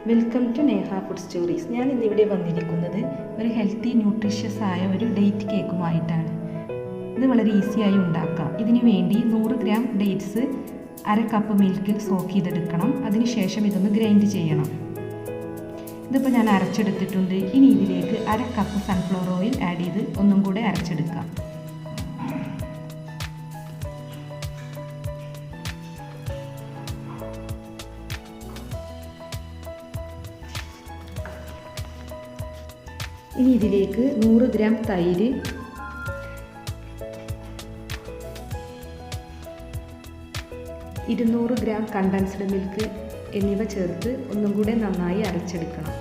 Welcome to Neha food stories. ഞാൻ ഇന്നിവിടെ വന്നിരിക്കുന്നത് ഒരു ഹെൽത്തി ന്യൂട്രീഷ്യസ് ആയ ഒരു ഡേറ്റ് കേക്കുമായിട്ടാണ്. ഇത് വളരെ ഈസിയായി ഉണ്ടാക്കാം. ഇതിനു വേണ്ടി 100 ഗ്രാം ഡേറ്റ്സ് 1/2 കപ്പ് മിൽക്കിൽ സോക്ക് ചെയ്തെടുക്കണം. അതിനുശേഷം ഇതൊന്ന് ഗ്രൈൻഡ് ചെയ്യണം. ഇതിപ്പോൾ ഞാൻ അരച്ചെടുത്തിട്ടുണ്ട്. ഇനി ഇതിലേക്ക് 1/2 കപ്പ് സൺഫ്ലവർ ഓയിൽ ആഡ് ചെയ്ത് ഒന്നും കൂടെ അരച്ചെടുക്കാം. ഇനി ഇതിലേക്ക് 100 ഗ്രാം തൈര്, 200 ഗ്രാം കണ്ടൻസ്ഡ് മിൽക്ക് എന്നിവ ചേർത്ത് ഒന്നും കൂടെ നന്നായി അരച്ചെടുക്കണം.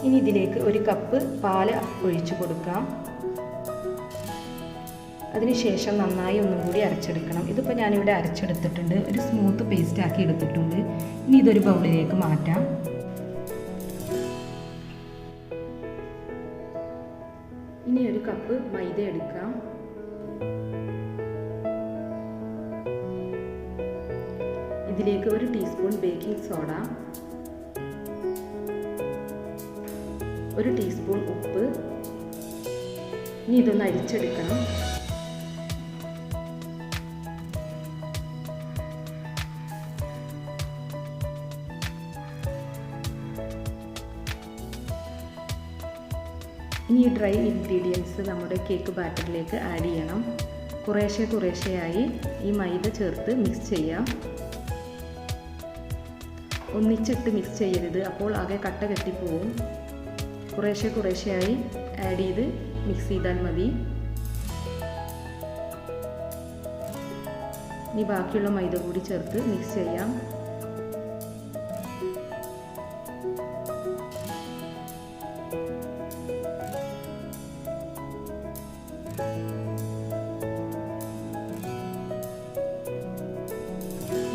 ഇനി ഇതിലേക്ക് 1 കപ്പ് പാല് ഒഴിച്ചു കൊടുക്കാം. അതിനുശേഷം നന്നായി ഒന്നും കൂടി അരച്ചെടുക്കണം. ഇതിപ്പോൾ ഞാനിവിടെ അരച്ചെടുത്തിട്ടുണ്ട്. ഒരു സ്മൂത്ത് പേസ്റ്റ് ആക്കി എടുത്തിട്ടുണ്ട്. ഇനി ഇതൊരു ബൗളിലേക്ക് മാറ്റാം. ഇനി 1 കപ്പ് മൈദ എടുക്കാം. ഇതിലേക്ക് 1 ടീസ്പൂൺ ബേക്കിംഗ് സോഡ, 1 ടീസ്പൂൺ ഉപ്പ്. ഇനി ഇതൊന്ന് അരിച്ചെടുക്കണം. ഇനി ഈ ഡ്രൈ ഇൻഗ്രീഡിയൻസ് നമ്മുടെ കേക്ക് ബാറ്ററിലേക്ക് ആഡ് ചെയ്യണം. കുറേശ്ശെയായി ഈ മൈദ ചേർത്ത് മിക്സ് ചെയ്യാം. ഒന്നിച്ചിട്ട് മിക്സ് ചെയ്യരുത്, അപ്പോൾ ആകെ കട്ട കെട്ടിപ്പോവും. കുറേശ്ശെയായി ആഡ് ചെയ്ത് മിക്സ് ചെയ്താൽ മതി. ഇനി ബാക്കിയുള്ള മൈദ കൂടി ചേർത്ത് മിക്സ് ചെയ്യാം.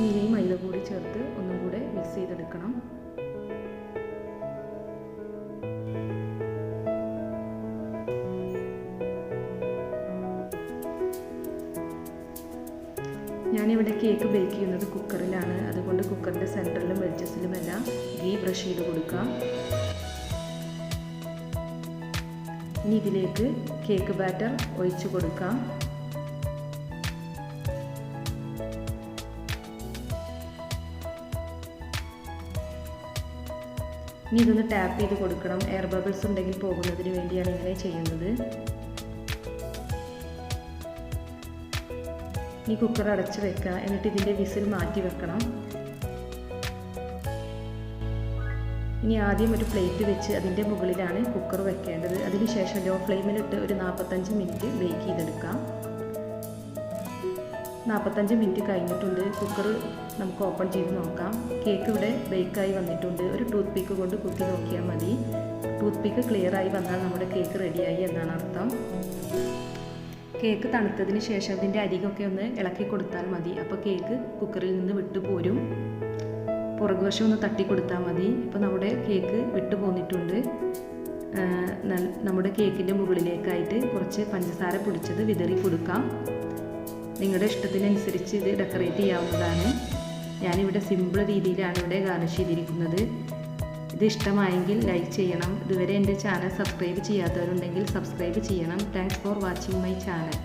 ഇനി മൈദ കൂടി ചേർത്ത് ഒന്നും കൂടെ മിക്സ് ചെയ്തെടുക്കണം. ഞാനിവിടെ കേക്ക് ബേക്ക് ചെയ്യുന്നത് കുക്കറിലാണ്. അതുകൊണ്ട് കുക്കറിൻ്റെ സെൻറ്ററിലും എഡ്ജസിലുമെല്ലാം ഗീ ബ്രഷ് ചെയ്ത് കൊടുക്കാം. ഇനി ഇതിലേക്ക് കേക്ക് ബാറ്റർ ഒഴിച്ചു കൊടുക്കാം. ഇനി ഇതൊന്ന് ടാപ്പ് ചെയ്ത് കൊടുക്കണം. എയർ ബബിൾസ് ഉണ്ടെങ്കിൽ പോകുന്നതിന് വേണ്ടിയാണ് ഇങ്ങനെ ചെയ്യുന്നത്. ഈ കുക്കർ അടച്ച് വെക്കുക. എന്നിട്ട് ഇതിൻ്റെ വിസിൽ മാറ്റി വെക്കണം. ഇനി ആദ്യം ഒരു പ്ലേറ്റ് വെച്ച് അതിൻ്റെ മുകളിലാണ് കുക്കർ വെക്കേണ്ടത്. അതിനുശേഷം ലോ ഫ്ലെയിമിലിട്ട് ഒരു 45 മിനിറ്റ് ബേക്ക് ചെയ്തെടുക്കാം. 45 മിനിറ്റ് കഴിഞ്ഞിട്ടുണ്ട്. കുക്കർ നമുക്ക് ഓപ്പൺ ചെയ്ത് നോക്കാം. കേക്ക് ഇവിടെ ബേക്കായി വന്നിട്ടുണ്ട്. ഒരു ടൂത്ത് പിക്ക് കൊണ്ട് കുത്തി നോക്കിയാൽ മതി. ടൂത്ത് പിക്ക് ക്ലിയർ ആയി വന്നാൽ നമ്മുടെ കേക്ക് റെഡിയായി എന്നാണ് അർത്ഥം. കേക്ക് തണുത്തതിന് ശേഷം ഇതിൻ്റെ അരികൊക്കെ ഒന്ന് ഇളക്കി കൊടുത്താൽ മതി. അപ്പോൾ കേക്ക് കുക്കറിൽ നിന്ന് വിട്ടു പോരും. പുറകുവശം ഒന്ന് തട്ടി കൊടുത്താൽ മതി. ഇപ്പോൾ നമ്മുടെ കേക്ക് വിട്ടു പോന്നിട്ടുണ്ട്. നമ്മുടെ കേക്കിൻ്റെ മുകളിലേക്കായിട്ട് കുറച്ച് പഞ്ചസാര പൊടിച്ചത് വിതറി കൊടുക്കാം. നിങ്ങളുടെ ഇഷ്ടത്തിനനുസരിച്ച് ഇത് ഡെക്കറേറ്റ് ചെയ്യാവുന്നതാണ്. ഞാനിവിടെ സിമ്പിൾ രീതിയിലാണ് ഇവിടെ ഗാർണിഷ് ചെയ്തിരിക്കുന്നത്. ഇത് ഇഷ്ടമായെങ്കിൽ ലൈക്ക് ചെയ്യണം. ഇതുവരെ എൻ്റെ ചാനൽ സബ്സ്ക്രൈബ് ചെയ്യാത്തവരുണ്ടെങ്കിൽ സബ്സ്ക്രൈബ് ചെയ്യണം. Thanks for watching my channel.